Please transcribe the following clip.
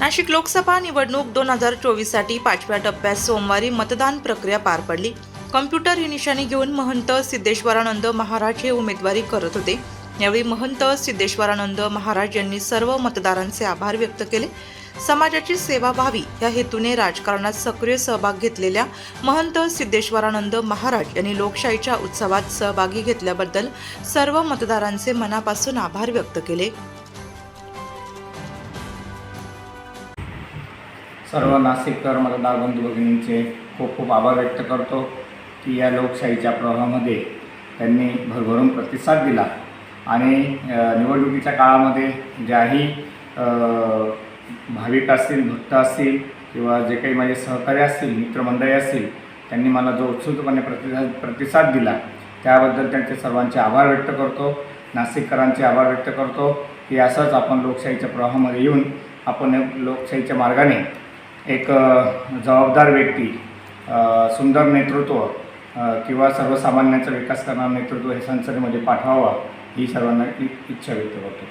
नाशिक लोकसभा निवडणूक 2024साठी 5व्या टप्प्यात सोमवारी मतदान प्रक्रिया पार पडली। कॉम्प्युटर ही निशाणी घेऊन महंत सिद्धेश्वरानंद महाराज हे उमेदवारी करत होते। यावेळी महंत सिद्धेश्वरानंद महाराज यांनी सर्व मतदारांचे आभार व्यक्त केले। समाजाची सेवा व्हावी या हेतूने राजकारणात सक्रिय सहभाग घेतलेल्या महंत सिद्धेश्वरानंद महाराज यांनी लोकशाहीच्या उत्सवात सहभागी घेतल्याबद्दल सर्व मतदारांचे मनापासून आभार व्यक्त केले। सर्व नाशिककर मतदार बंधू भगिनींचे खूप खूप आभार व्यक्त करतो की या लोकशाहीच्या प्रवाहामध्ये त्यांनी भरभरून प्रतिसाद दिला आणि निवडणुकीच्या काळामध्ये ज्याही भाविक असतील, भक्त असतील किंवा जे काही माझे सहकारी असतील, मित्रमंडळी असतील, त्यांनी मला जो उत्स्फूर्तपणे प्रतिसाद दिला त्याबद्दल त्यांचे सर्वांचे आभार व्यक्त करतो। नाशिककरांचे आभार व्यक्त करतो की असंच आपण लोकशाहीच्या प्रवाहामध्ये येऊन आपण लोकशाहीच्या मार्गाने एक जबाबदार व्यक्ती, सुंदर नेतृत्व किंवा सर्वसामान्यांचा विकास करणारं नेतृत्व हे संसदेमध्ये पाठवावं ही सर्वांना इच्छा व्यक्त करतो।